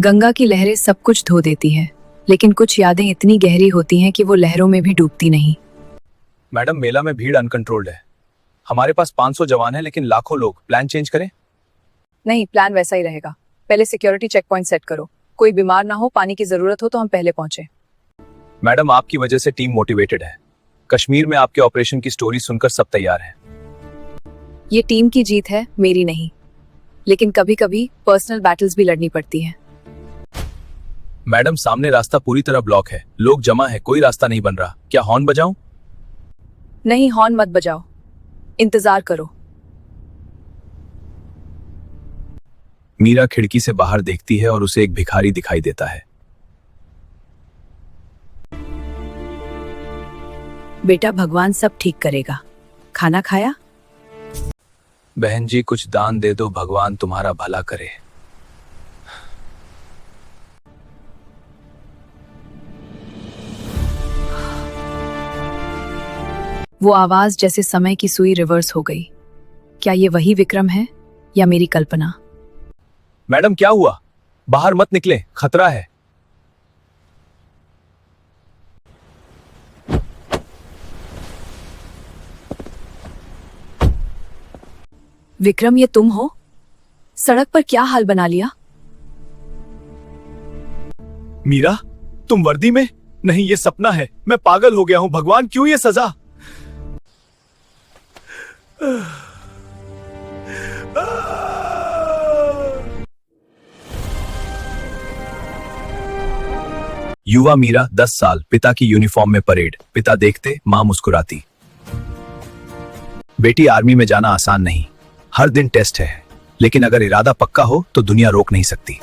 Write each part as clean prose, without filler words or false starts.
गंगा की लहरें सब कुछ धो देती हैं, लेकिन कुछ यादें इतनी गहरी होती हैं कि वो लहरों में भी डूबती नहीं। मैडम, मेला में भीड़ अनकंट्रोल्ड है। हमारे पास 500 जवान हैं, लेकिन लाखों लोग। प्लान चेंज करें? नहीं, प्लान वैसा ही रहेगा। पहले सिक्योरिटी चेक पॉइंट सेट करो। कोई बीमार ना हो, पानी की जरूरत हो तो हम पहले पहुंचे। मैडम, आपकी वजह से टीम मोटिवेटेड है। कश्मीर में आपके ऑपरेशन की स्टोरी सुनकर सब तैयार हैं। ये टीम की जीत है, मेरी नहीं। लेकिन कभी कभी पर्सनल बैटल्स भी लड़नी पड़ती हैं। मैडम, सामने रास्ता पूरी तरह ब्लॉक है। लोग जमा है, कोई रास्ता नहीं बन रहा। क्या हॉर्न बजाऊं? नहीं, हॉर्न मत बजाओ, इंतजार करो। मीरा खिड़की से बाहर देखती है और उसे एक भिखारी दिखाई देता है। बेटा, भगवान सब ठीक करेगा। खाना खाया? बहन जी, कुछ दान दे दो, भगवान तुम्हारा भला करे। वो आवाज जैसे समय की सुई रिवर्स हो गई। क्या ये वही विक्रम है या मेरी कल्पना? मैडम, क्या हुआ? बाहर मत निकले, खतरा है। विक्रम, ये तुम हो? सड़क पर क्या हाल बना लिया? मीरा, तुम वर्दी में? नहीं, ये सपना है। मैं पागल हो गया हूं। भगवान, क्यों ये सजा? युवा मीरा, 10 साल, पिता की यूनिफॉर्म में परेड। पिता देखते, मां मुस्कुराती। बेटी, आर्मी में जाना आसान नहीं। हर दिन टेस्ट है, लेकिन अगर इरादा पक्का हो तो दुनिया रोक नहीं सकती।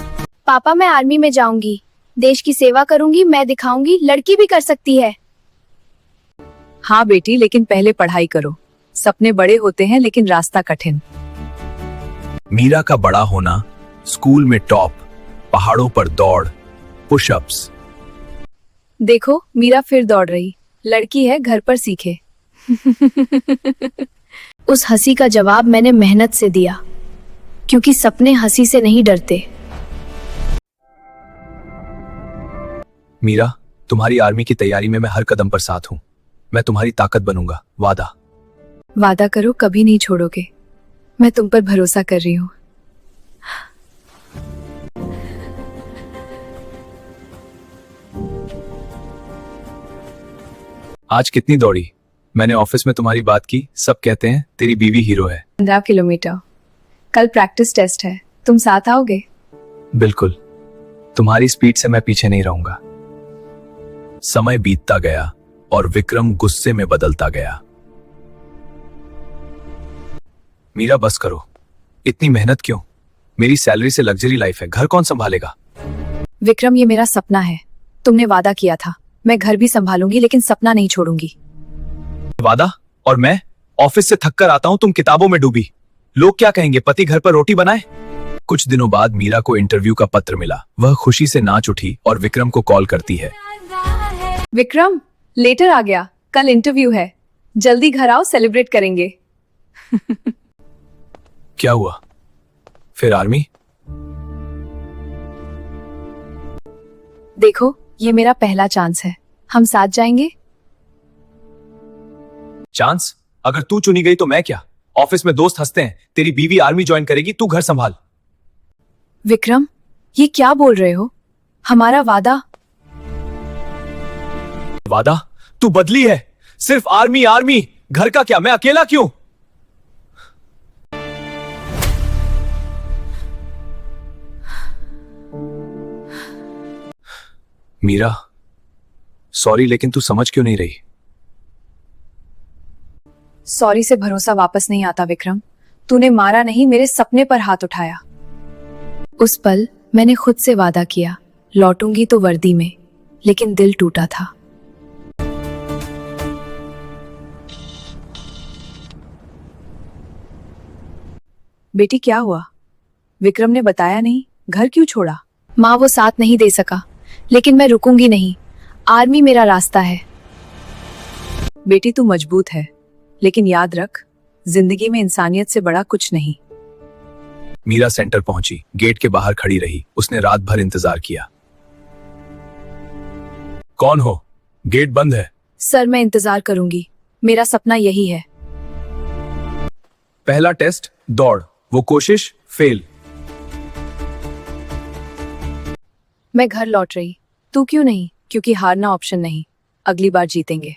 पापा, मैं आर्मी में जाऊंगी, देश की सेवा करूंगी। मैं दिखाऊंगी लड़की भी कर सकती है। हाँ बेटी, लेकिन पहले पढ़ाई करो। सपने बड़े होते हैं, लेकिन रास्ता कठिन। मीरा का बड़ा होना, स्कूल में टॉप, पहाड़ों पर दौड़, पुशअप्स। देखो, मीरा फिर दौड़ रही। लड़की है, घर पर सीखे। उस हंसी का जवाब मैंने मेहनत से दिया, क्योंकि सपने हंसी से नहीं डरते। मीरा, तुम्हारी आर्मी की तैयारी में मैं हर कदम पर साथ हूं। मैं तुम्हारी ताकत बनूंगा, वादा। वादा करो, कभी नहीं छोड़ोगे। मैं तुम पर भरोसा कर रही हूँ। आज कितनी दौड़ी? मैंने ऑफिस में तुम्हारी बात की। सब कहते हैं तेरी बीवी हीरो है। 15 किलोमीटर। कल प्रैक्टिस टेस्ट है, तुम साथ आओगे? बिल्कुल, तुम्हारी स्पीड से मैं पीछे नहीं रहूंगा। समय बीतता गया और विक्रम गुस्से में बदलता गया। मीरा, बस करो। इतनी मेहनत क्यों? मेरी सैलरी से लग्जरी लाइफ है, घर कौन संभालेगा? विक्रम, ये मेरा सपना है। तुमने वादा किया था। मैं घर भी संभालूंगी, लेकिन सपना नहीं छोड़ूंगी। वादा? और मैं ऑफिस से थक कर आता हूं, तुम किताबों में डूबी। लोग क्या कहेंगे? पति घर पर रोटी बनाए। कुछ दिनों बाद मीरा को इंटरव्यू का पत्र मिला। वह खुशी से नाच उठी और विक्रम को कॉल करती है। विक्रम, लेटर आ गया। कल इंटरव्यू है, जल्दी घर आओ, सेलिब्रेट करेंगे। क्या हुआ? फिर आर्मी? देखो, ये मेरा पहला चांस है। हम साथ जाएंगे। चांस? अगर तू चुनी गई तो मैं क्या? ऑफिस में दोस्त हंसते हैं, तेरी बीवी आर्मी ज्वाइन करेगी, तू घर संभाल। विक्रम, ये क्या बोल रहे हो? हमारा वादा? वादा? तू बदली है। सिर्फ आर्मी आर्मी। घर का क्या? मैं अकेला क्यों? मीरा, सॉरी, लेकिन तू समझ क्यों नहीं रही? सॉरी से भरोसा वापस नहीं आता विक्रम। तूने मारा नहीं, मेरे सपने पर हाथ उठाया। उस पल मैंने खुद से वादा किया, लौटूंगी तो वर्दी में, लेकिन दिल टूटा था। बेटी, क्या हुआ? विक्रम ने बताया नहीं, घर क्यों छोड़ा? माँ, वो साथ नहीं दे सका, लेकिन मैं रुकूंगी नहीं। आर्मी मेरा रास्ता है। बेटी, तू मजबूत है, लेकिन याद रख, जिंदगी में इंसानियत से बड़ा कुछ नहीं। मीरा सेंटर पहुंची, गेट के बाहर खड़ी रही। उसने रात भर इंतजार किया। कौन हो? गेट बंद है। सर मैं इंतजार करूंगी, मेरा सपना यही है। पहला टेस्ट दौड़, वो कोशिश फेल। मैं घर लौट रही। तू क्यों नहीं? क्योंकि हारना ऑप्शन नहीं, अगली बार जीतेंगे।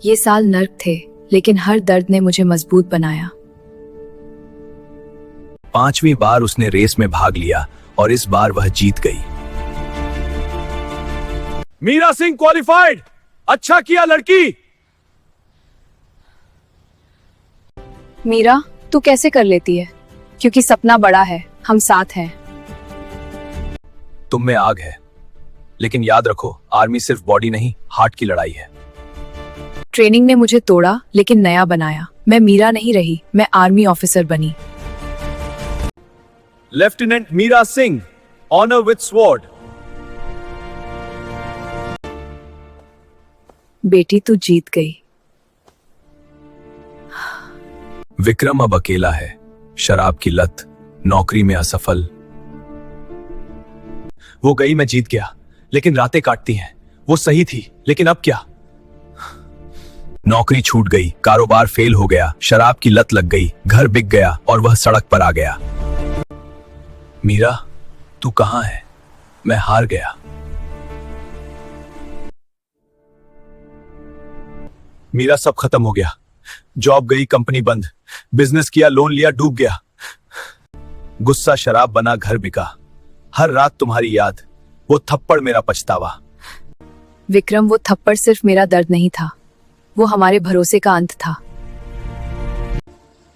ये साल नर्क थे, लेकिन हर दर्द ने मुझे मजबूत बनाया। 5वीं बार उसने रेस में भाग लिया और इस बार वह जीत गई। मीरा सिंह क्वालिफाइड। अच्छा किया लड़की। मीरा, तू कैसे कर लेती है? क्योंकि सपना बड़ा है, हम साथ हैं। तुम में आग है, लेकिन याद रखो, आर्मी सिर्फ बॉडी नहीं, हार्ट की लड़ाई है। ट्रेनिंग ने मुझे तोड़ा, लेकिन नया बनाया। मैं मीरा नहीं रही, मैं आर्मी ऑफिसर बनी। Lieutenant Meera Singh, honour with sword. बेटी तू जीत गई। विक्रम अब अकेला है, शराब की लत, नौकरी में असफल। वो गई, मैं जीत गया, लेकिन रातें काटती हैं। वो सही थी, लेकिन अब क्या? नौकरी छूट गई, कारोबार फेल हो गया, शराब की लत लग गई, घर बिक गया और वह सड़क पर आ गया। मीरा, तू कहां है? मैं हार गया। मीरा, सब खत्म हो गया। जॉब गई, कंपनी बंद, बिजनेस किया, लोन लिया, डूब गया। गुस्सा शराब बना, घर बिका। हर रात तुम्हारी याद, वो थप्पड़ मेरा पछतावा। विक्रम, वो थप्पड़ सिर्फ मेरा दर्द नहीं था, वो हमारे भरोसे का अंत था।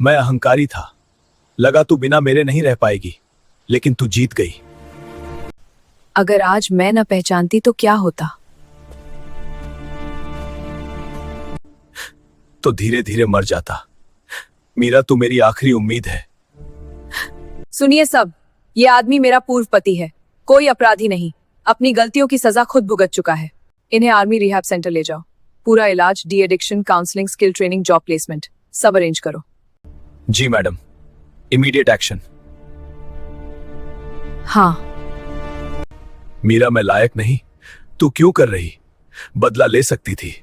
मैं अहंकारी था, लगा तू बिना मेरे नहीं रह पाएगी, लेकिन तू जीत गई। अगर आज मैं न पहचानती तो क्या होता? तो धीरे धीरे मर जाता। मीरा, तू मेरी आखिरी उम्मीद है। सुनिए सब, ये आदमी मेरा पूर्व पति है, कोई अपराधी नहीं, अपनी गलतियों की सजा खुद भुगत चुका है। इन्हें आर्मी रिहैब सेंटर ले जाओ, पूरा इलाज, de addiction, counselling, skill training, job placement सब अरेंज करो। जी मैडम, इमीडिएट एक्शन। हाँ। मीरा, मैं लायक नहीं, तू क्यों कर रही? बदला ले सकती थी।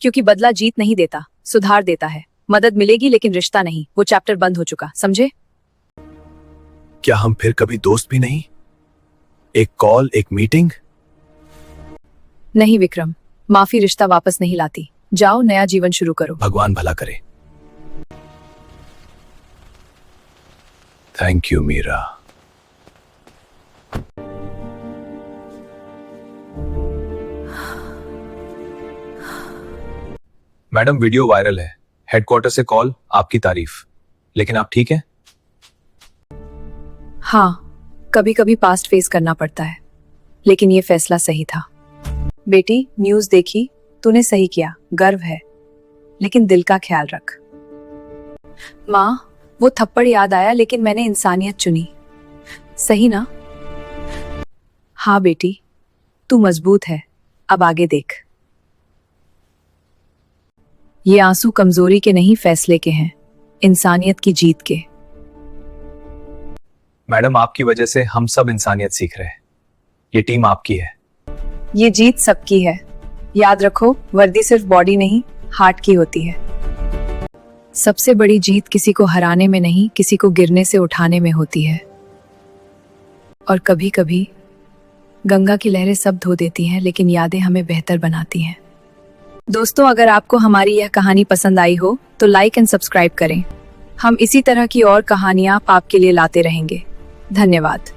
क्योंकि बदला जीत नहीं देता, सुधार देता है। मदद मिलेगी लेकिन रिश्ता नहीं, वो चैप्टर बंद हो चुका, समझे? क्या हम फिर कभी दोस्त भी नहीं? एक कॉल, एक मीटिंग? नहीं विक्रम, माफी रिश्ता वापस नहीं लाती। जाओ, नया जीवन शुरू करो। भगवान भला करे। Thank you Meera. Madam, video viral है, हेडक्वार्टर से कॉल, आपकी तारीफ। लेकिन आप ठीक हैं? हाँ, कभी कभी पास्ट फेस करना पड़ता है, लेकिन ये फैसला सही था। बेटी, न्यूज़ देखी? तूने सही किया, गर्व है, लेकिन दिल का ख्याल रख। माँ, वो थप्पड़ याद आया, लेकिन मैंने इंसानियत चुनी। सही ना? हाँ बेटी, तू मजबूत है, अब आगे देख। ये आंसू कमजोरी के नहीं, फैसले के हैं, इंसानियत की जीत के। मैडम, आपकी वजह से हम सब इंसानियत सीख रहे हैं। ये टीम आपकी है। ये जीत सबकी है। याद रखो, वर्दी सिर्फ बॉडी नहीं, हार्ट की होती है। सबसे बड़ी जीत किसी को हराने में नहीं, किसी को गिरने से उठाने में होती है। और कभी कभी गंगा की लहरें सब धो देती हैं, लेकिन यादें हमें बेहतर बनाती हैं। दोस्तों, अगर आपको हमारी यह कहानी पसंद आई हो तो लाइक एंड सब्सक्राइब करें। हम इसी तरह की और कहानियां आपके लिए लाते रहेंगे। धन्यवाद।